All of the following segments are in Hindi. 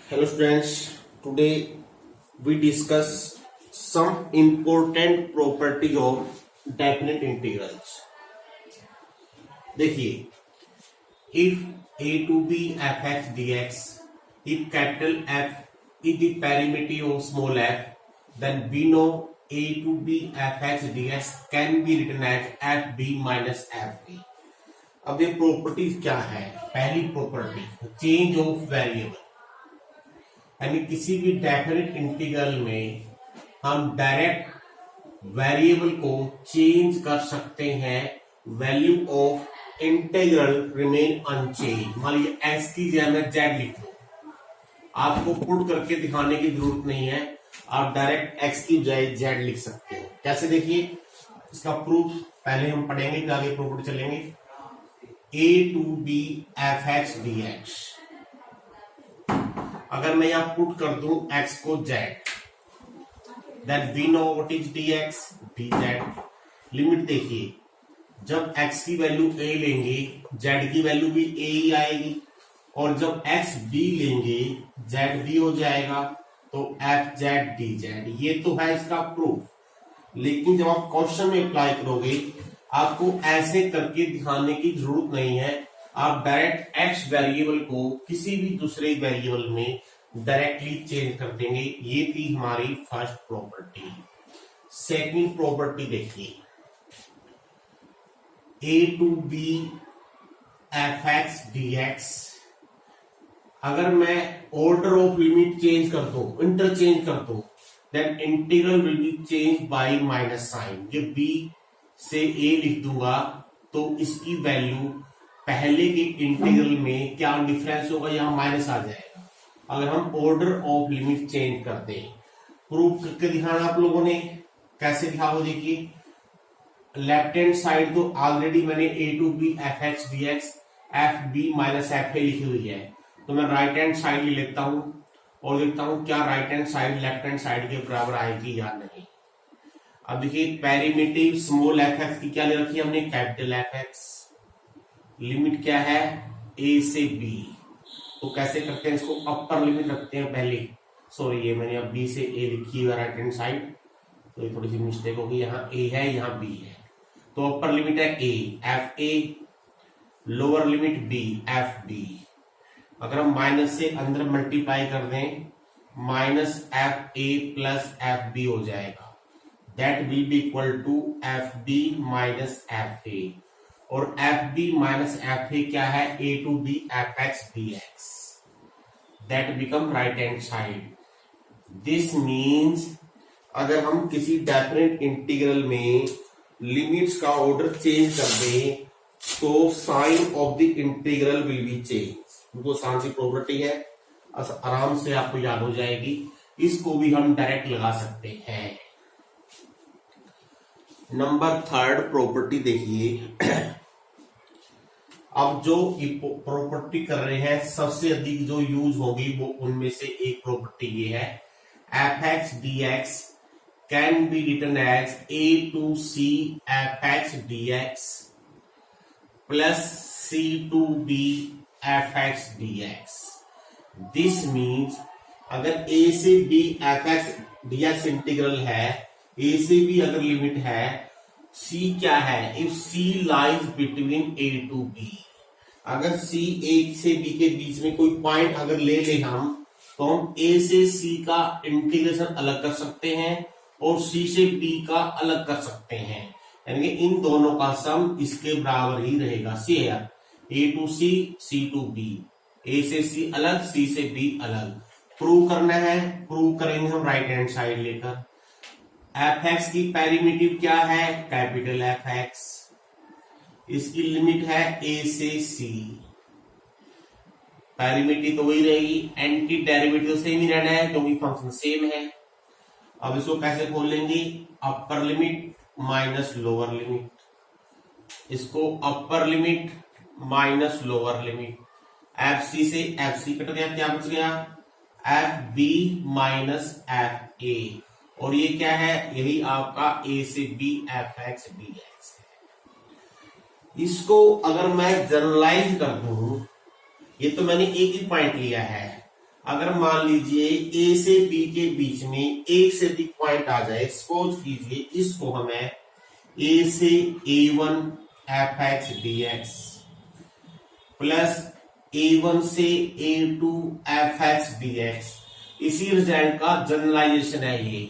Hello students, today we discuss some important property of definite integrals. देखिए, if a to b f(x) dx, if capital F is the parameter of small f, then we know a to b f(x) dx can be written as fb minus fb. अब ये प्रॉपर्टीज क्या है? पहली प्रॉपर्टी चेंज ऑफ वेरिएबल, यानी किसी भी डेफिनेट इंटीग्रल में हम डायरेक्ट वेरिएबल को चेंज कर सकते हैं। Value of integral remain unchange. मान लीजिए एक्स की जगह में जेड लिख लो, आपको पुट करके दिखाने की जरूरत नहीं है, आप डायरेक्ट एक्स की बजाय जेड लिख सकते हो। कैसे? देखिए, इसका प्रूफ पहले हम पढ़ेंगे, फिर आगे प्रॉपर्टी चलेंगे। a to b f(x) dx, अगर मैं यहां पुट कर दूं x को z, then we know what is dx dz। Limit देखिए, जब x की वैल्यू a लेंगे z की वैल्यू भी a ही आएगी, और जब x b लेंगे z b हो जाएगा, तो f z dz। ये तो है इसका प्रूफ। लेकिन जब आप क्वेश्चन में अप्लाई करोगे, आपको ऐसे करके दिखाने की जरूरत नहीं है, आप डायरेक्ट x वेरिएबल को किसी भी दूसरे वेरिएबल में डायरेक्टली चेंज कर देंगे। ये थी हमारी फर्स्ट प्रॉपर्टी। सेकंड प्रॉपर्टी देखिए, a to b f(x) dx, अगर मैं ऑर्डर ऑफ लिमिट चेंज कर दो, इंटरचेंज कर दो, then integral will be change by minus sign. ये b से a लिख दूंगा तो इसकी वैल्यू पहले के इंटीग्रल में क्या डिफरेंस होगा, यहां माइनस आ जाएगा। अगर हम ऑर्डर ऑफ लिमिट चेंज कर दें, प्रूफ करके दिखाना आप लोगों ने। कैसे दिखाओ? देखिए, लेफ्ट हैंड साइड तो ऑलरेडी मैंने a to b f(x) dx fb minus fa लिखी हुई है, तो मैं राइट हैंड साइड ले लेता हूं और देखता हूं क्या right hand side left hand side के बराबर आएगी या नहीं। अब देखिए, पेरीमीटर स्मॉल f(x) की क्या ले रखी है हमने? Capital f(x). लिमिट क्या है? a से b। तो कैसे करते हैं इसको? अपर लिमिट रखते हैं पहले। सॉरी, ये मैंने अब b से a लिखी है राइट हैंड साइड, तो ये थोड़ी सी मिस्टेक होगी। यहाँ a है, यहाँ b है, तो अपर लिमिट है a f a, lower limit b f b। अगर हम माइनस से अंदर मल्टीप्लाई कर दें, minus f a plus f b हो जाएगा। That will be equal to fb minus fa, और fb minus fa क्या है? a to b f(x) dx। That become right hand side। This means अगर हम किसी डेफिनेट इंटीग्रल में लिमिट्स का ऑर्डर चेंज कर दें, तो sign of the integral will be change. वो आसान सी प्रॉपर्टी है, आराम से आपको याद हो जाएगी। इसको भी हम डायरेक्ट लगा सकते हैं। नंबर थर्ड प्रॉपर्टी देखिए, अब जो प्रॉपर्टी कर रहे हैं सबसे अधिक जो यूज होगी वो उनमें से एक प्रॉपर्टी ये है, f(x) dx can be written as a to c f(x) dx plus c to b f(x) dx। This means अगर a से b f(x) dx इंटीग्रल है, a से b अगर लिमिट है, c क्या है? If c lies between a to b, अगर c a से b के बीच में कोई पॉइंट अगर ले ले हम, तो हम a से c का इंटीग्रेशन अलग कर सकते हैं और c से b का अलग कर सकते हैं, यानी कि इन दोनों का सम इसके बराबर ही रहेगा। Share a to c, c to b, a से c अलग, c से b अलग। प्रूव करना है, प्रूव करेंगे हम राइट हैंड साइड लेकर। f(x) की पेरीमीटर क्या है? Capital f(x). इसकी लिमिट है a से c। पेरीमीटर तो वही रहेगी, एंटी डेरिवेटिव सेम ही रहना है क्योंकि फंक्शन सेम है। अब इसको कैसे खोल लेंगे? Upper limit minus lower limit, इसको upper limit minus lower limit. fc से fc कट गया, क्या बच गया? fb माइनस fa, और ये क्या है? यही आपका a से b f(x) dx है। इसको अगर मैं जनरलाइज कर दूं, ये तो मैंने एक ही पॉइंट लिया है, अगर मान लीजिए ए से बी के बीच में एक से अधिक पॉइंट आ जाए, सपोज कीजिए इसको हमें ए से A1 fx dx plus A1 से A2 fx dx, इसी रिजल्ट का जनरलाइजेशन है ये।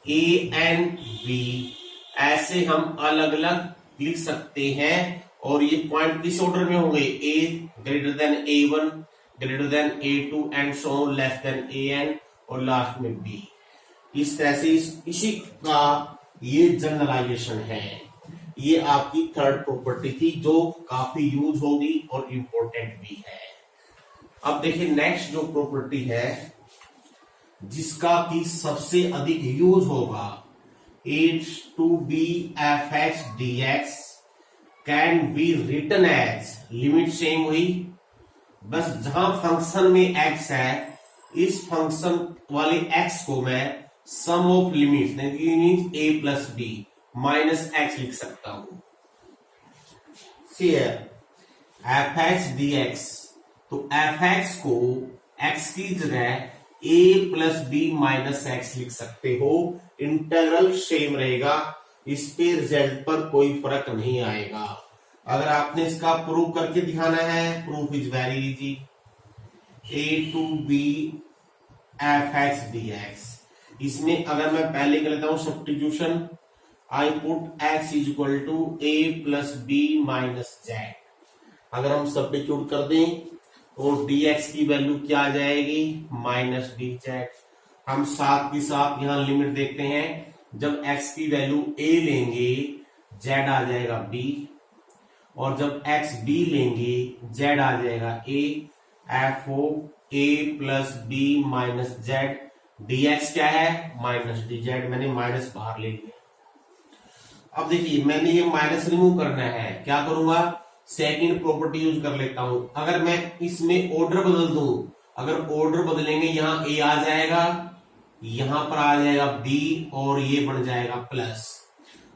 ए एंड बी ऐसे हम अलग अलग लिख सकते हैं और ये पॉइंट किस ऑर्डर में होंगे, A greater than A1 greater than A2 and so less than AN और लास्ट में बी। इस तरह से इसी का ये जनरलाइजेशन है। ये आपकी थर्ड प्रॉपर्टी थी जो काफी यूज होगी और इंपॉर्टेंट भी है। अब देखिए नेक्स्ट जो प्रॉपर्टी है जिसका की सबसे अधिक यूज होगा, it's to B fx dx can be written as, limit same हुई, बस जहां फंक्शन में x है इस फंक्शन वाले x को मैं sum of limit a plus B minus x लिख सकता हूं। fx dx, तो fx को x की जगह a plus B minus x लिख सकते हो, इंटीग्रल सेम रहेगा, इस पे रिजल्ट पर कोई फर्क नहीं आएगा। अगर आपने इसका प्रूफ करके दिखाना है, proof is very easy. a to B fx dx, इसमें अगर मैं पहले कर लेता हूं substitution, I put x is equal to a plus B minus z. अगर हम सब्स्टिट्यूट कर दें तो dx की वैल्यू क्या आ जाएगी, माइनस डी जेड। हम साथ ही साथ यहां लिमिट देखते हैं, जब x की वैल्यू a लेंगे z आ जाएगा b, और जब x b लेंगे z आ जाएगा a, f of a plus B minus z, dx क्या है माइनस डी जेड, मैंने माइनस बाहर ले लिया। अब देखिए मैंने ये माइनस रिमूव करना है, क्या करूंगा, सेकंड प्रॉपर्टी यूज कर लेता हूं। अगर मैं इसमें ऑर्डर बदल दूं, अगर ऑर्डर बदलेंगे यहां a आ जाएगा, यहां पर आ जाएगा b और ये बन जाएगा प्लस।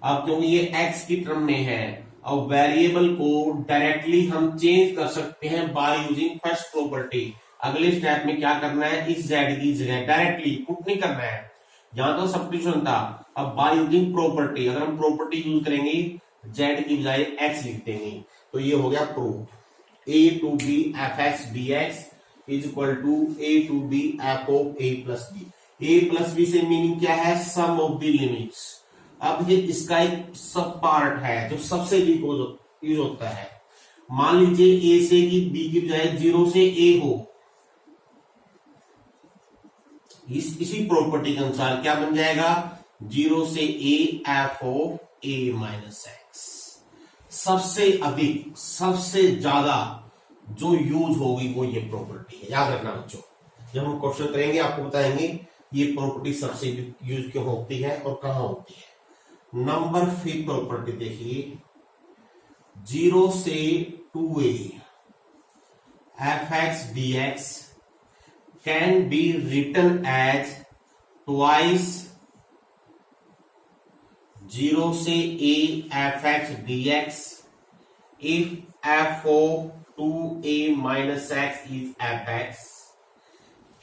अब क्योंकि ये x की टर्म में है, अब वेरिएबल को डायरेक्टली हम चेंज कर सकते हैं बाय यूजिंग फर्स्ट प्रॉपर्टी। अगले स्टेप में क्या करना है, इस z की जगह डायरेक्टली पुट नहीं करना है, यहां तो सब्स्टिट्यूशन था, अब बाय यूजिंग प्रॉपर्टी, अगर हम प्रॉपर्टी यूज करेंगे z की बजाय x लिख देंगे, तो ये हो गया proof. a to B fx dx is equal to a to b f of a plus b. a plus b से मीनिंग क्या है, सम ऑफ द लिमिट्स। अब ये इसका एक सब पार्ट है जो सबसे यूज होता है। मान लीजिए a से की b की बजाय 0 से a हो, इसी प्रॉपर्टी के अनुसार क्या बन जाएगा, 0 से a f of a minus x. सबसे अधिक सबसे ज्यादा जो यूज होगी वो ये प्रॉपर्टी है, याद रखना बच्चों। जब हम क्वेश्चन करेंगे आपको बताएंगे ये प्रॉपर्टी सबसे यूज क्यों होती है और कहां होती है। नंबर 5 प्रॉपर्टी देखिए, 0 से 2a fx dx can be written as twice 0 से a fx dx if f of 2a minus x is fx,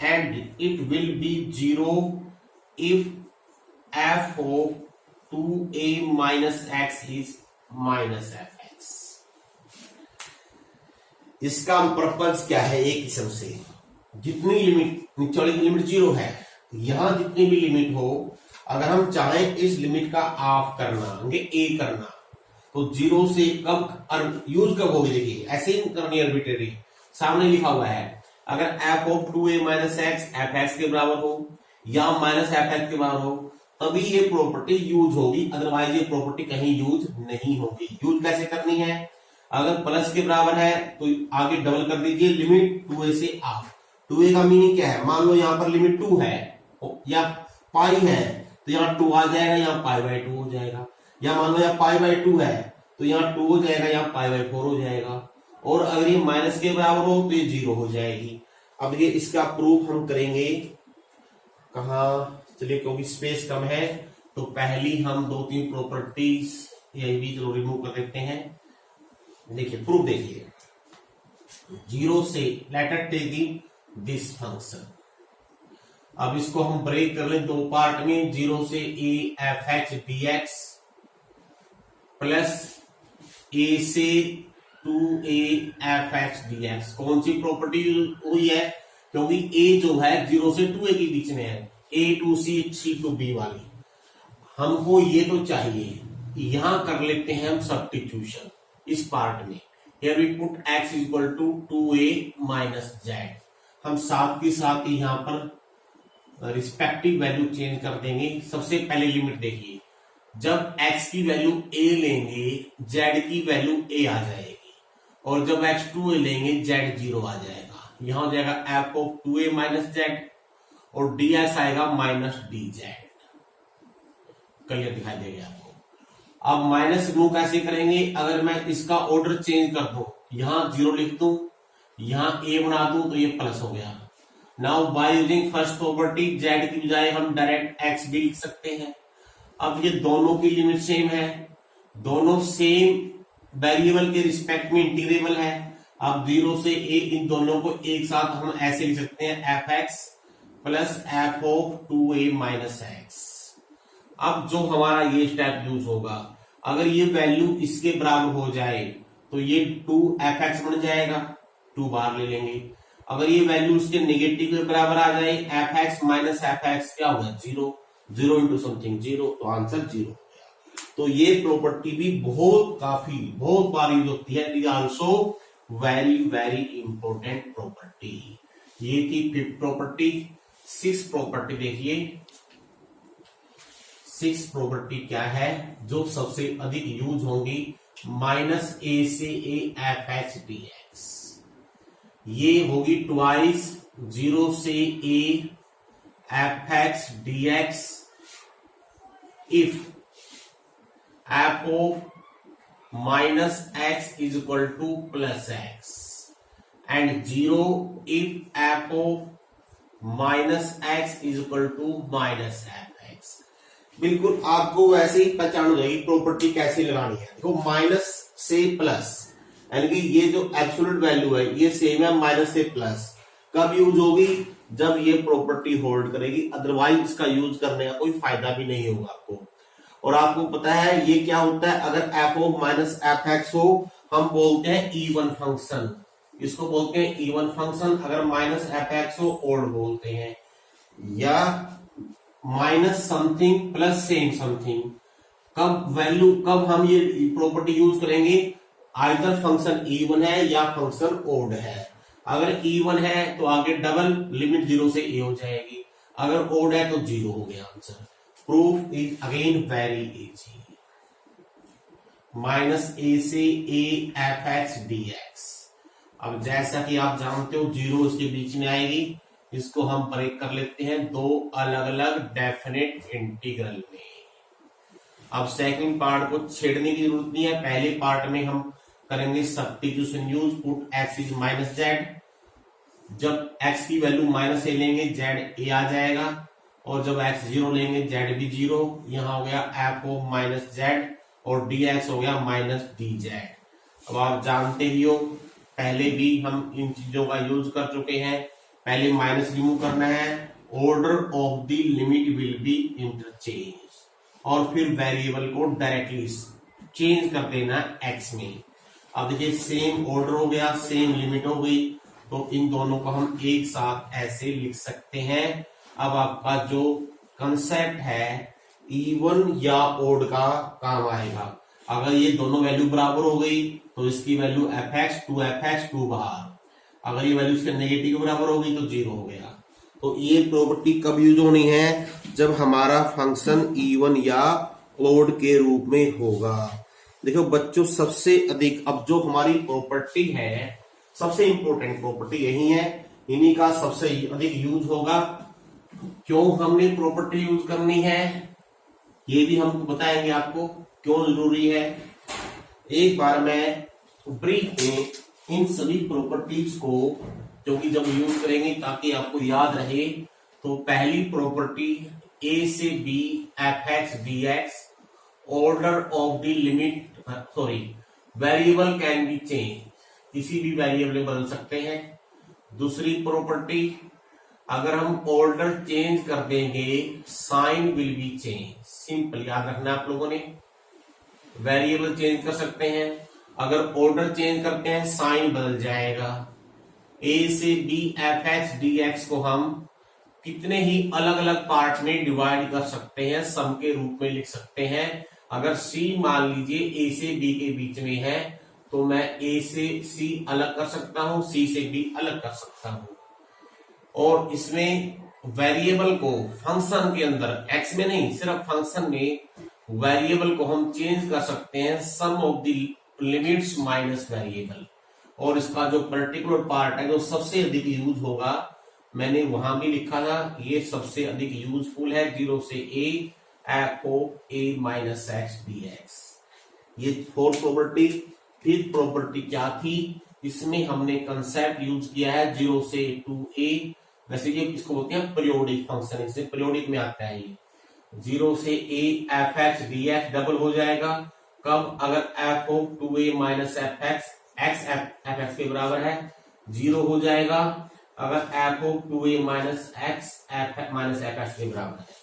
and it will be 0 if f of 2a minus x is minus fx। इसका पर्पज क्या है, एक किस्म से जितनी लिमिट नीचे वाली लिमिट 0 है, यहां जितनी भी लिमिट हो, अगर हम चाहें इस लिमिट का ऑफ करना, ए करना, तो 0 से कब यूज कब होगी, देखिए ऐसे ही करनी आर्बिट्रेरी, सामने लिखा हुआ है, अगर f of 2a minus x F x के बराबर हो या माइनस एफ एक्स के बराबर हो, तभी ये प्रॉपर्टी यूज होगी, अदरवाइज ये प्रॉपर्टी कहीं यूज नहीं होगी। यूज कैसे करनी है, अगर प्लस के बराबर है तो आगे डबल कर दीजिए, लिमिट 2a से ऑफ। 2a का मीनिंग क्या है, मान लो यहां पर लिमिट 2 है या पाई है, तो यहाँ 2 आ जाएगा, यहाँ पाई बाय 2 हो जाएगा, या मान लो यहाँ पाई बाय 2 है तो यहाँ 2 हो जाएगा, यहाँ पाई बाय 4 हो जाएगा, और अगर ये माइनस के बराबर हो तो ये 0 हो जाएगी। अब ये इसका प्रूफ हम करेंगे कहा, चलिए क्योंकि स्पेस कम है तो पहली हम 2-3 प्रॉपर्टीज यही भी चलो रिमूव कर देते हैं। देखिए प्रूफ देखिए, 0 से later take the this function. अब इसको हम ब्रेक कर लें दो पार्ट में, 0 से a f x d x plus a से 2a F x d x. कौन सी प्रॉपर्टी हुई है? क्योंकि a जो है 0 से 2a के बीच में है, a to c 3 to b वाली। हमको ये तो चाहिए, यहां कर लेते हैं हम सब्स्टिट्यूशन इस पार्ट में। Here we put x is equal to 2a minus z। हम साथ के साथ ही यहाँ पर रिस्पेक्टिव वैल्यू चेंज कर देंगे। सबसे पहले लिमिट देखिए, जब x की वैल्यू a लेंगे z की वैल्यू a आ जाएगी, और जब x 2a लेंगे z 0 आ जाएगा। यहां हो जाएगा f of 2a minus z और dx आएगा माइनस dz। क्लियर दिखाई देगा आपको। अब माइनस रिमूव कैसे करेंगे? अगर मैं इसका ऑर्डर चेंज कर दूं, यहां 0 लिख दूं, यहां a बना दूं, तो ये प्लस हो गया। Now by using first property, z की बजाय हम डायरेक्ट x भी लिख सकते हैं। अब ये दोनों की लिमिट सेम है, दोनों सेम वेरिएबल के रिस्पेक्ट में इंटीग्रेबल है। अब 0 से a, इन दोनों को एक साथ हम ऐसे लिख सकते हैं F x plus F of 2a minus x. अब जो हमारा ये स्टेप यूज होगा, अगर ये वैल्यू इसके बराबर हो जाए तो ये 2f(x) बन जाएगा, 2 बार ले लेंगे। अगर ये वैल्यू इसके नेगेटिव के बराबर आ जाए, f(x) माइनस f(x) क्या होगा? 0, 0 इंटू समथिंग 0, तो आंसर 0 हो गया। तो ये प्रॉपर्टी भी बहुत बार यूज होती है। It is also very very important property. ये थी 5th प्रॉपर्टी। 6th प्रॉपर्टी देखिए, 6 प्रॉपर्टी क्या है जो सबसे अधिक यूज होंगी? माइनस a से a f x d x. ये होगी ट्वाइस 0 से a f x d x if f of minus x is equal to plus x, and 0 if f of minus x is equal to minus f. बिल्कुल आपको वैसे ही पहचान हो जाएगी प्रॉपर्टी कैसे लगानी है। देखो, माइनस से प्लस, यानी कि ये जो एब्सोल्यूट वैल्यू है ये सेम है माइनस से प्लस। कब यूज होगी? जब ये प्रॉपर्टी होल्ड करेगी, अदरवाइज इसका यूज करने का कोई फायदा भी नहीं होगा आपको। और आपको पता है ये क्या होता है? अगर F of minus F x हो, हम बोलते हैं इवन फंक्शन, इसको बोलते हैं इवन फंक्शन। अगर माइनस एफ एक्स हो, ओड बोलते हैं। या minus something plus same something, कब हम ये प्रॉपर्टी यूज करेंगे? आइदर फंक्शन इवन है या फंक्शन ओड है। अगर इवन है तो आगे डबल लिमिट 0 से a हो जाएगी, अगर ओड है तो 0 हो गया answer. Proof is again very easy. Minus a से a f x d x. अब जैसा कि आप जानते हो 0 इसके बीच में आएगी, इसको हम ब्रेक कर लेते हैं दो अलग अलग डेफिनेट इंटीग्रल में। अब सेकंड पार्ट को छेड़ने की जरूरत नहीं है, पहले पार्ट में हम करेंगे substitution use. Put x is minus Z, जब x की वैल्यू माइनस ए लेंगे z a आ जाएगा, और जब x 0 लेंगे z भी 0। यहां हो गया f ऑफ माइनस जेड और dx हो गया माइनस dz। अब आप जानते ही हो, पहले भी हम इन चीजों का यूज कर चुके हैं। पहले माइनस रिमूव करना है, order of the limit will be interchange, और फिर वेरिएबल को डायरेक्टली चेंज कर देना x में। अब देखिए सेम ऑर्डर हो गया, सेम लिमिट हो गई, तो इन दोनों को हम एक साथ ऐसे लिख सकते हैं। अब आपका जो कंसेप्ट है इवन या ओड का काम आएगा। अगर ये दोनों वैल्यू बराबर हो गई तो इसकी वैल्यू एफ एक्स 2 बाहर, अगर ये वैल्यू इसके नेगेटिव के बराबर होगी तो 0 हो गया। तो ये प्रॉपर्टी कब यूज होनी है? जब हमारा फंक्शन इवन या ओड के रूप में होगा। देखो बच्चों, सबसे अधिक अब जो हमारी प्रॉपर्टी है, सबसे इंपॉर्टेंट प्रॉपर्टी यही है, इन्हीं का सबसे अधिक यूज होगा। क्यों हमने प्रॉपर्टी यूज करनी है ये भी हम बताएंगे आपको, क्यों जरूरी है। एक बार मैं ब्रीफ में इन सभी प्रॉपर्टीज को, क्योंकि जब यूज करेंगे ताकि आपको याद रहे, तो पहली प्रॉपर्टी a से b F x d x, order of the limit, variable can be change, किसी भी वेरिएबल बदल सकते हैं। दूसरी प्रॉपर्टी, अगर हम ऑर्डर चेंज कर देंगे sign will be change. Simple याद रखना आप लोगों ने। वेरिएबल चेंज कर सकते हैं, अगर ऑर्डर चेंज करते हैं साइन बदल जाएगा। ए से b f x d x को हम कितने ही अलग अलग पार्ट में डिवाइड कर सकते हैं, सम के रूप में लिख सकते हैं। अगर सी मान लीजिए ए से बी के बीच में है तो मैं ए से सी अलग कर सकता हूं, सी से बी अलग कर सकता हूं। और इसमें वेरिएबल को फंक्शन के अंदर, एक्स में नहीं सिर्फ फंक्शन में, वेरिएबल को हम चेंज कर सकते हैं sum of the limits minus variable. और इसका जो पर्टिकुलर पार्ट है जो सबसे अधिक यूज होगा, मैंने वहां भी लिखा था, ये सबसे अधिक यूजफुल है 0 से a F of a minus x d x. ये फोर्थ प्रॉपर्टी। फिफ्थ प्रॉपर्टी क्या थी, इसमें हमने कंसेप्ट यूज किया है 0 से 2a। वैसे ये इसको बोलते हैं पीरियोडिक फंक्शन, इससे पीरियोडिक में आता है ये। 0 से a f x d x double हो जाएगा कब, अगर F of 2a minus F x, x F x के बराबर है 0 हो जाएगा अगर F of 2a minus x F minus F x के बराबर है।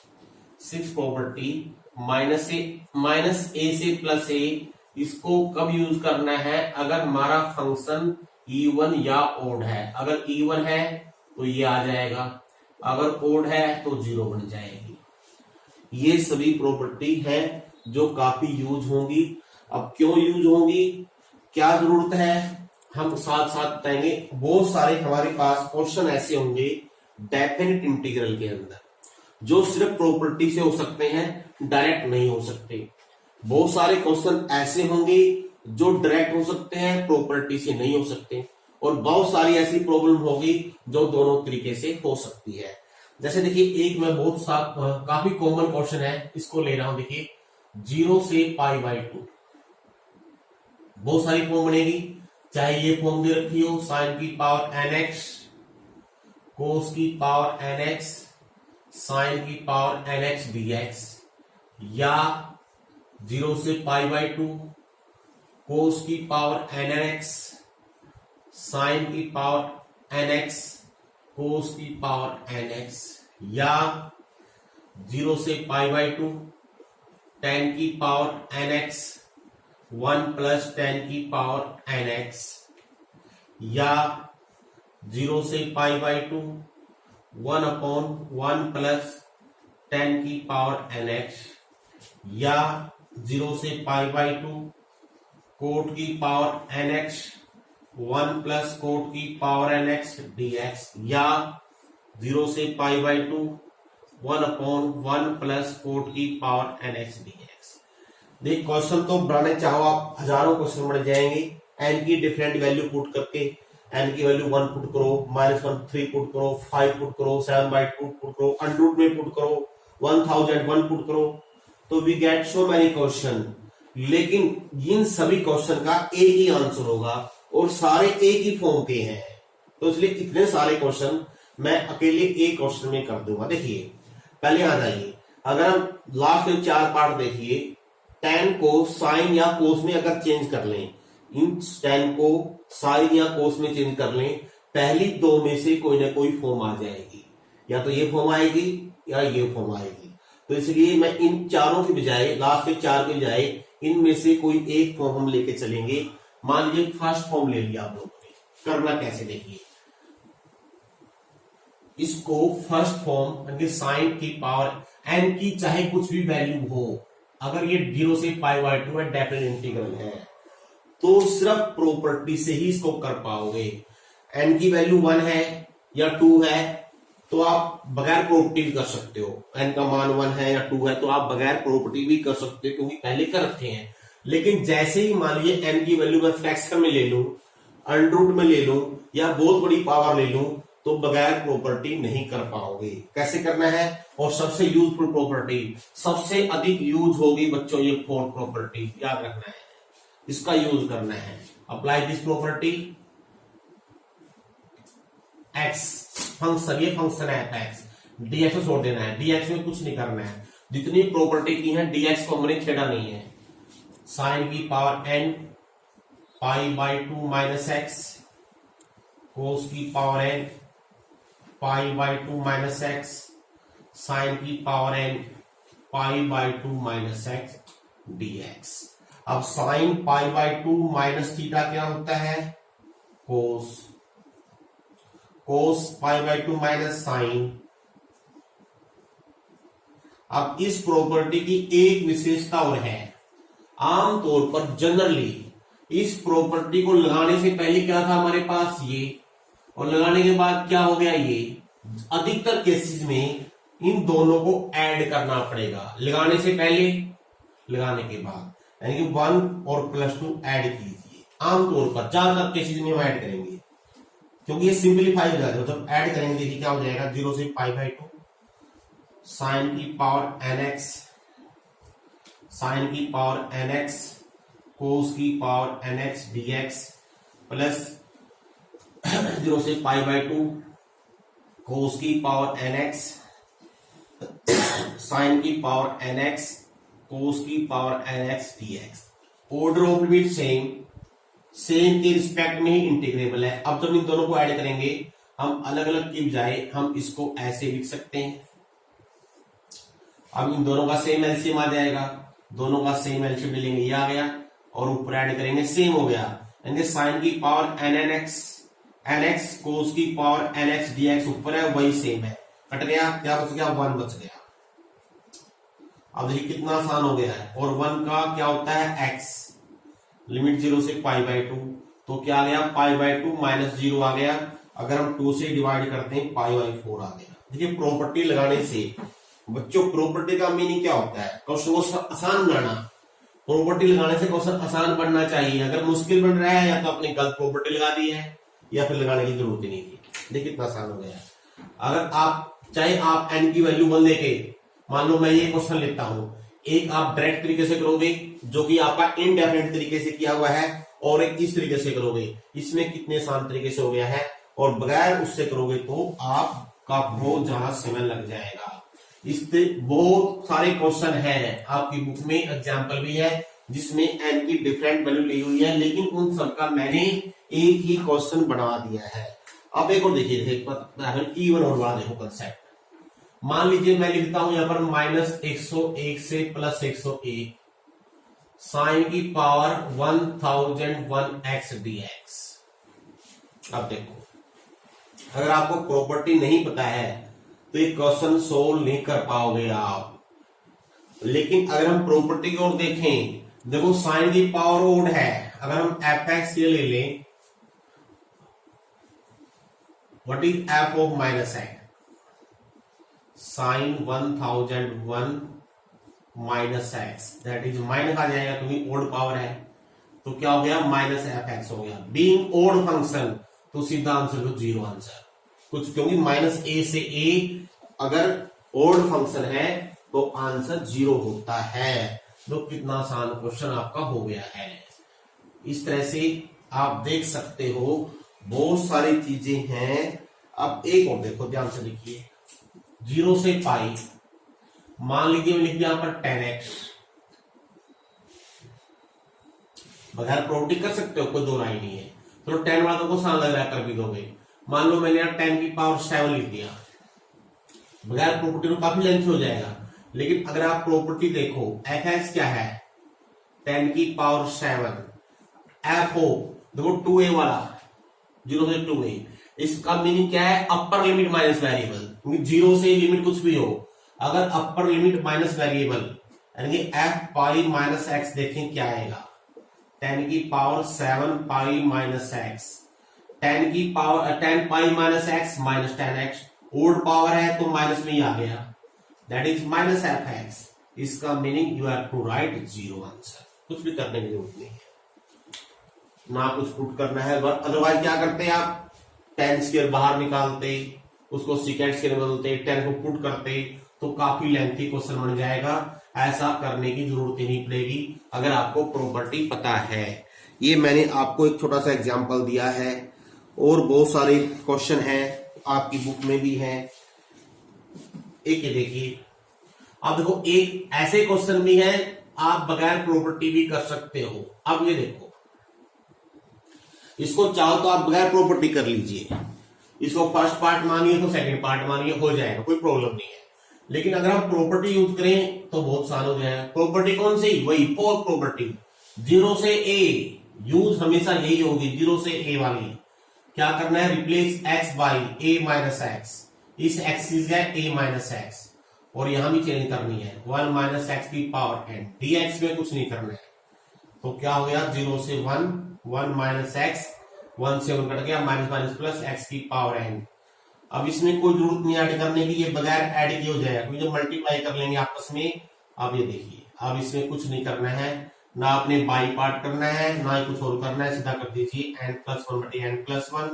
सिक्स प्रॉपर्टी, माइनस ए से प्लस ए, इसको कब यूज करना है, अगर हमारा फंक्शन इवन या ओड है। अगर इवन है तो ये आ जाएगा, अगर ओड है तो 0 बन जाएगी। ये सभी प्रॉपर्टी है जो काफी यूज होंगी। अब क्यों यूज होंगी, क्या जरूरत है, हम साथ साथ बताएंगे। बहुत सारे हमारे पास क्वेश्चन ऐसे होंगे डेफिनेट इंटीग्रल के अंदर जो सिर्फ प्रॉपर्टी से हो सकते हैं, डायरेक्ट नहीं हो सकते। बहुत सारे क्वेश्चन ऐसे होंगे जो डायरेक्ट हो सकते हैं, प्रॉपर्टी से नहीं हो सकते। और बहुत सारी ऐसी प्रॉब्लम होगी जो दोनों तरीके से हो सकती है। जैसे देखिए एक मैं बहुत सा काफी कॉमन क्वेश्चन है, इसको ले रहा हूं। देखिए 0 से π/2 बहुत सारी फॉर्म बनेगी, चाहे ये फॉर्म दे रखी हो साइन की पावर nx, कोस की पावर nx, साइन की पावर nx dx, या 0 से π/2 कोस की पावर nx, साइन की पावर nx, कोस की पावर nx, या 0 से π/2 tan की पावर nx 1 प्लस tan की पावर nx, या 0 से π/2 1/1 प्लस tan की पावर nx, या 0 से π/2 कोट की पावर nx 1 प्लस कोट की पावर nx dx, या 0 से π/2 1/1 प्लस कोट की पावर nx dx। देख क्वेश्चन तो बनाने चाहो आप हजारों क्वेश्चन बन जाएंगे। एन की डिफरेंट वैल्यू पुट करके, एन की वैल्यू 1 पुट करो, -1 3 पुट करो, 5 पुट करो, 7/2 पुट करो, अंडर में पुट करो, 1001 पुट करो, तो we get so many question. लेकिन इन सभी क्वेश्चन का एक ही आंसर होगा और सारे एक ही फॉर्म के हैं, तो इसलिए इतने सारे क्वेश्चन मैं अकेले एक क्वेश्चन में कर दूंगा। देखिए पहले आ जाइए, अगर हम लास्ट के 4 पार्ट देखिए, tan को साइन या कोस में अगर चेंज कर लें, इन tan को साइन या कोस में चेंज कर लें, पहली दो में से कोई ना कोई फॉर्म आ जाएगी, या तो ये फॉर्म आएगी या ये फॉर्म आएगी। तो इसलिए मैं इन चारों के बजाय, लास्ट के 4 के बजाय इनमें से कोई एक फॉर्म हम लेके चलेंगे। मान लीजिए फर्स्ट फॉर्म ले लिया आप लोगों ने, करना कैसे देखिए, इसको फर्स्ट फॉर्म साइन की पावर n की चाहे कुछ भी वैल्यू हो, अगर ये 0 से π/2 है, डेफिनेट इंटीग्रल है, तो सिर्फ प्रॉपर्टी से ही इसको कर पाओगे। n की वैल्यू 1 है या 2 है तो आप बगैर प्रॉपर्टी भी कर सकते हो। n का मान 1 है या 2 है तो आप बगैर प्रॉपर्टी भी कर सकते हो, क्योंकि पहले कर रखे हैं। लेकिन जैसे ही मान लीजिए n की वैल्यू मैं फ्रैक्शन में ले लूं, अंडर में ले लूं, या बहुत बड़ी पावर ले लूं, तो बगैर प्रॉपर्टी नहीं कर पाओगे। कैसे करना है, और सबसे यूजफुल प्रॉपर्टी, सबसे अधिक यूज होगी बच्चों ये फोर्थ प्रॉपर्टी, याद रखना है, इसका यूज करना है। Apply this property, x function, ये फंक्शन है एक्स, डीएक्स को छोड़ देना है, डीएक्स में कुछ नहीं करना है। जितनी प्रॉपर्टी की है डीएक्स को हमने छेड़ा नहीं है। साइन की power n π/2 minus X, cos की power n pi by 2 minus X, sine की power n pi by 2 minus X dx। अब sine pi by 2 minus theta क्या होता है? Cos. Cos pi by 2 minus sine. अब इस प्रॉपर्टी की एक विशेषता और है, आमतौर पर जनरली इस प्रॉपर्टी को लगाने से पहले क्या था हमारे पास ये, और लगाने के बाद क्या हो गया ये। अधिकतर केसेस में इन दोनों को ऐड करना पड़ेगा, लगाने से पहले लगाने के बाद, यानी कि 1 और +2 ऐड कीजिए। आमतौर पर ज्यादातर केसेस में हम ऐड करेंगे क्योंकि ये सिंपलीफाई हो जाता है। जब ऐड करेंगे देखिए क्या हो जाएगा, 0 से पाई बाई 2 साइन की पावर nx, साइन की पावर nx कोस की पावर nx dx प्लस 0 से पाई बाई 2 कोस की पावर nx साइन की पावर nx कोस की power nx dx। Order of limit same, same के रिस्पेक्ट में ही इंटीग्रेबल है। अब जब इन दोनों को ऐड करेंगे हम अलग अलग की बजाय हम इसको ऐसे लिख सकते हैं। अब इन दोनों का सेम एलसीएम आ जाएगा, दोनों का सेम एलसीएम ले लेंगे, ये आ गया, और ऊपर ऐड करेंगे सेम हो गया, यानी साइन की पावर nx कोस की पावर nx dx ऊपर है वही सेम है, कट गया, क्या बच गया, 1 बच गया। अब देखिए कितना आसान हो गया है, और 1 का क्या होता है x, लिमिट 0 से पाई बाई 2, तो क्या आ गया पाई बाई 2 माइनस 0 आ गया। अगर हम 2 से डिवाइड करते हैं पाई बाई 4 आ गया। देखिए प्रॉपर्टी लगाने से बच्चों, प्रॉपर्टी का मीनिंग क्या होता है, क्वेश्चन को आसान बनाना। प्रॉपर्टी लगाने से क्वेश्चन आसान बनना चाहिए। अगर मुश्किल बन रहा है या तो आपने गलत प्रॉपर्टी लगा दी है या फिर लगाने की जरूरत ही नहीं थी। देखिए कितना आसान हो गया। अगर आप चाहे आप n की वैल्यू 1 लेके, मान लो मैं ये क्वेश्चन लेता हूं, एक आप डायरेक्ट तरीके से करोगे जो कि आपका इनडेफिनेट तरीके से किया हुआ है, और एक इस तरीके से करोगे, इसमें कितने आसान तरीके से हो गया है, और बगैर उससे करोगे तो आपका बहुत ज्यादा समय लग जाएगा। इससे बहुत सारे क्वेश्चन हैं आपकी बुक में, एग्जाम्पल भी है जिसमें n की डिफरेंट वैल्यू ली हुई है, लेकिन उन सबका मैंने एक ही क्वेश्चन बना दिया है। अब एक और देखिए, इवन और बड़ा देखो कंसेप्ट। मान लीजिए मैं लिखता हूं यहां पर -101 से +101 साइन की पावर 1001x dx। अब देखो, अगर आपको प्रॉपर्टी नहीं पता है तो ये क्वेश्चन सोल्व नहीं कर पाओगे आप। लेकिन अगर हम प्रॉपर्टी की ओर देखें, देखो साइन की पावर ओड है, अगर हम fx ये ले लें, what is f of -x, sine 1001 -x, that is minus आ जाएगा क्योंकि ओड पावर है, तो क्या हो गया -fx हो गया। बीइंग ओड फंक्शन तो सीधा आंसर को 0 आंसर कुछ, क्योंकि -a से a अगर ओड फंक्शन है तो आंसर 0 होता है। तो कितना आसान क्वेश्चन आपका हो गया है। इस तरह से आप देख सकते हो, बहुत सारी चीजें हैं। अब एक और देखो, ध्यान से देखिए, 0 से पाई, मान लीजिए लिख दिया यहां पर 10x, बगैर प्रॉपर्टी कर सकते हो, कोई दो राय नहीं है। तो 10 वालों को आसान लग रहा है, कर भी दोगे। मान लो मैंने यहाँ 10 की पावर 7 लिख दिया, बगैर प्रॉपर्टी में काफी लेंथ हो जाएगा। लेकिन अगर आप प्रॉपर्टी देखो, fx क्या है, 10 की पावर 7, f हो देखो 2a वाला, 0 से 2a, इसका मीनिंग क्या है, अपर लिमिट माइनस वेरिएबल, क्योंकि 0 से लिमिट कुछ भी हो, अगर अपर लिमिट माइनस वेरिएबल यानी कि f पाई माइनस x देखें क्या आएगा, 10 की पावर 7 पाई माइनस x, 10 की power 10 pi minus x minus 10x, odd power है तो माइनस में ही आ गया, दैट इज -fx। इसका meaning you have to write 0 answer. कुछ भी करने की जरूरत नहीं है, ना कुछ पुट करना है। अदरवाइज क्या करते हैं आप, 10 स्क्वायर बाहर निकालते, उसको सेकेंड स्क्वायर में बदलते, 10 को पुट करते, तो काफी लेंथी क्वेश्चन बन जाएगा। ऐसा करने की जरूरत ही नहीं पड़ेगी अगर आपको प्रॉपर्टी पता है। ये मैंने आपको एक छोटा सा एग्जांपल दिया है, और बहुत सारे क्वेश्चन हैं आपकी बुक में भी हैं। एक ये देखिए, अब देखो एक ऐसे क्वेश्चन भी है आप बगैर प्रॉपर्टी भी कर सकते हो। अब ये देखो, इसको चाहो तो आप बगैर प्रॉपर्टी कर लीजिए, इसको फर्स्ट पार्ट मानिए तो सेकंड पार्ट मानिए, हो जाएगा, कोई प्रॉब्लम नहीं है। लेकिन अगर हम प्रॉपर्टी यूज करें तो बहुत आसान हो जाएगा। प्रॉपर्टी कौन सी? वही फोर प्रॉपर्टी, 0 से a, यूज हमेशा यही होगी 0 से a वाली। क्या करना है? Replace x by a minus x, इस एक्सिस है a माइनस एक्स, और यहां भी चेंज करनी है 1 माइनस एक्स की पावर n, dx में कुछ नहीं करना है। तो क्या हो गया? 0 से 1, 1 माइनस एक्स, 1 से 1 कट गया, माइनस माइनस प्लस एक्स की पावर n। अब इसमें कोई जरूरत नहीं ऐड करने की, ये बगैर ऐड किए हो जाएगा, क्योंकि जब मल्टीप्लाई कर लेंगे आपस में। अब ये देखिए, अब इसमें कुछ नहीं करना है, ना आपने बाई पार्ट करना है, ना ही कुछ और करना है, सीधा कर दीजिए n+1 बटे n+1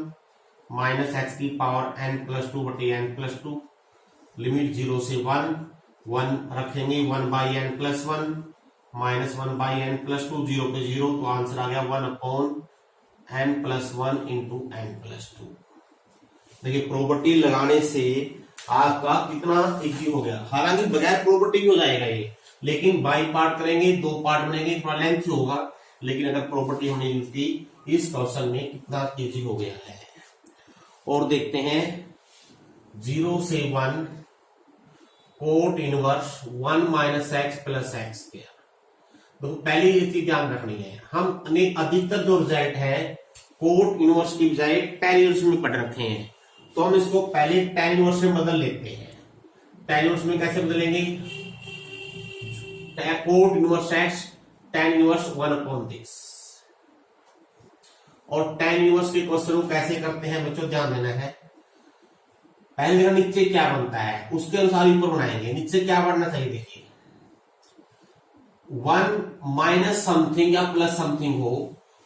माइनस एक्स की पावर n+2 बटे n+2, लिमिट 0 से 1, 1 रखेंगे 1 by n+1 minus 1 by n+2, 0 पे 0, तो आंसर आ गया 1 अपॉन n+1 इंटू n+2। देखिए प्रॉपर्टी लगाने से आपका कितना इजी हो गया। हालांकि बगैर प्रॉपर्टी भी हो जाएगा ये, लेकिन बाई पार्ट करेंगे, 2 पार्ट बनेंगे, थोड़ा लेंथ होगा, लेकिन अगर प्रॉपर्टी हमने यूज की इस क्वेश्चन में कितना इजी हो गया है। और देखते हैं 0 से 1 cot inverse 1 minus x plus x square. तो पहले ये चीज ध्यान रखनी है, हमने अधिकतर जो रिजल्ट है कोट इनवर्स की बजाय tan इनवर्स में पढ़ रखे हैं, तो हम इसको पहले tan इनवर्स में बदल लेते हैं। tan इनवर्स में कैसे बदलेंगे? Cot inverse x tan inverse 1 upon this. और tan इनवर्स के क्वेश्चन को कैसे करते हैं बच्चों, ध्यान देना है। पहले देखा नीचे क्या बनता है, उसके अनुसार ऊपर बनाएंगे। नीचे क्या बनना चाहिए? देखिए 1 माइनस समथिंग या प्लस समथिंग हो,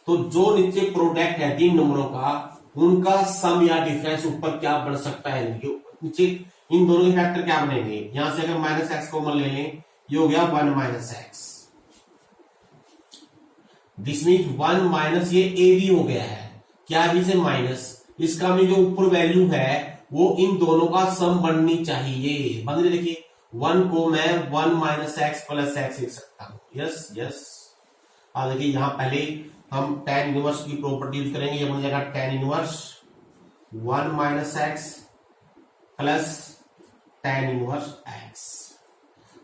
तो जो नीचे प्रोडक्ट है 3 नंबरों का, उनका सम या डिफरेंस ऊपर क्या बन सकता है। नीचे इन दोनों के फैक्टर क्या बनेंगे? यहां से अगर माइनस एक्स कॉमन ले लें, ये हो गया 1 minus x, this means 1 minus ये ए भी हो गया है, क्या भी से माइनस, इसका में जो ऊपर वैल्यू है वो इन दोनों का सम बननी चाहिए। बन गई। देखिए 1 को मैं 1 माइनस एक्स प्लस एक्स लिख सकता हूं। Yes yes. अब देखिए यहां पहले हम tan इनवर्स की प्रॉपर्टी यूज करेंगे, ये बन जाएगा tan inverse 1 minus x plus tan inverse x.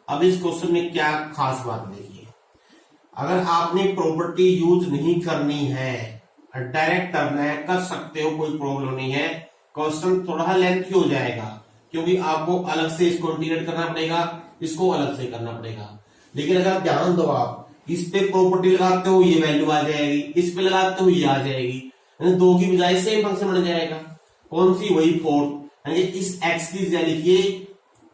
अब इस क्वेश्चन में क्या खास बात देखिए, अगर आपने प्रॉपर्टी यूज नहीं करनी है, डायरेक्ट करना है, कर सकते हो, कोई प्रॉब्लम नहीं है। क्वेश्चन थोड़ा लेंथी हो जाएगा, क्योंकि आपको अलग से इसको इंटीग्रेट करना पड़ेगा, इसको अलग से करना पड़ेगा। लेकिन अगर ध्यान दो, आप इस पे प्रॉपर्टी लगाते हो ये वैल्यू आ जाएगी, इस पे लगाते हो ये आ जाएगी, दो की बजाय सेम फंक्शन बन जाएगा। कौन सी? वही 4। इस x की जगह लिखिए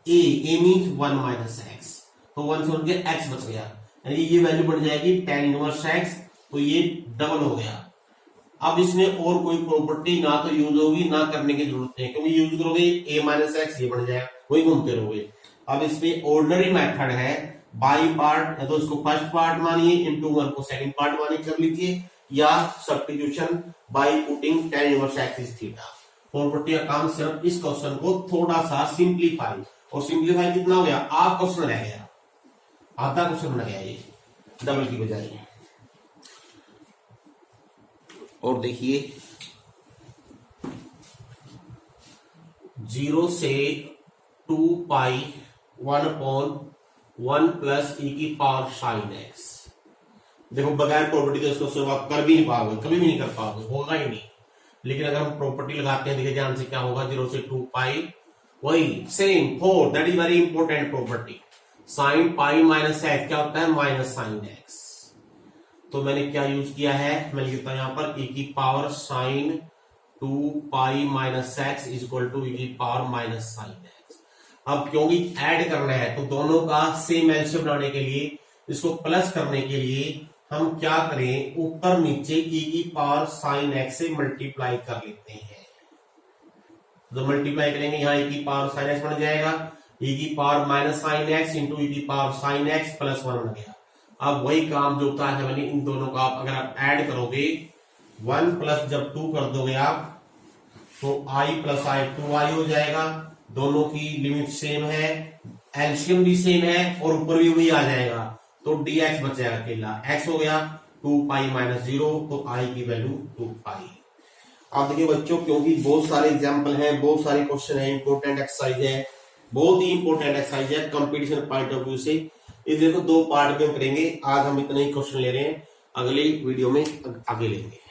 a मीन्स 1 माइनस एक्स, तो 1 से 1 के x बच गया, यानी ये वैल्यू बन जाएगी tan इनवर्स x, तो ये डबल हो गया। अब इसमें और कोई प्रॉपर्टी ना तो यूज होगी, ना करने की जरूरत है, क्योंकि यूज करोगे a माइनस एक्स ये बन जाएगा, वही घूमते रहोगे। अब इसमें ऑर्डिनरी मेथड है, बाई पार्ट, या तो इसको फर्स्ट पार्ट मानिए, इंटू 1 को सेकंड पार्ट मानिए कर लीजिए, या substitution by putting tan inverse x is theta. Property का काम सिर्फ इस क्वेश्चन को थोड़ा सा सिंप्लीफाई, और सिंप्लीफाई कितना हो गया? आप क्वेश्चन रह गया, आधा क्वेश्चन बन गया ये डबल की बजाय। और देखिए 0 से 2 पाई 1 अपॉन 1 प्लस e की पावर साइन एक्स। देखो बगैर प्रॉपर्टी के इसको सॉल्व आप कर भी नहीं पाओगे, कभी भी नहीं कर पाओगे, होगा ही नहीं। लेकिन अगर हम प्रॉपर्टी लगाते हैं, देखिए ध्यान से क्या होगा, 0 से 2 पाई, वही same 4, that is very important property. Sine pi minus x क्या होता है? Minus sine x. तो मैंने क्या यूज किया है, मैं लिखता हूं यहां पर e की power sine 2 pi minus x is equal to e की पावर माइनस साइन एक्स। अब क्योंकि ऐड करना है, तो दोनों का सेम एलसीएम बनाने के लिए, इसको प्लस करने के लिए हम क्या करें, ऊपर नीचे e की पावर साइन एक्स से मल्टीप्लाई कर लेते हैं। तो मल्टीप्लाई करेंगे, यहाँ e की पावर साइन एक्स बन जाएगा, e की power minus sine x into e की पावर साइन एक्स प्लस 1 बन गया। अब वही काम जो होता है, मैंने इन दोनों का अगर आप ऐड करोगे, 1 प्लस जब 2 कर दोगे आप, तो i प्लस i 2i हो जाएगा। दोनों की लिमिट सेम है, एलसीएम भी सेम है, और ऊपर भी वही आ जाएगा, तो dx बच जाएगा अकेला, x हो गया 2 पाई माइनस 0, तो आई की वैल्यू 2 पाई। अब देखिए बच्चों, क्योंकि बहुत सारे एग्जाम्पल हैं, बहुत सारे क्वेश्चन है, इंपॉर्टेंट एक्सरसाइज है, बहुत ही इंपॉर्टेंट एक्सरसाइज है कंपटीशन पॉइंट ऑफ व्यू से। इस देखो 2 पार्ट में करेंगे। आज हम इतना ही क्वेश्चन ले रहे हैं, अगली वीडियो में आगे लेंगे।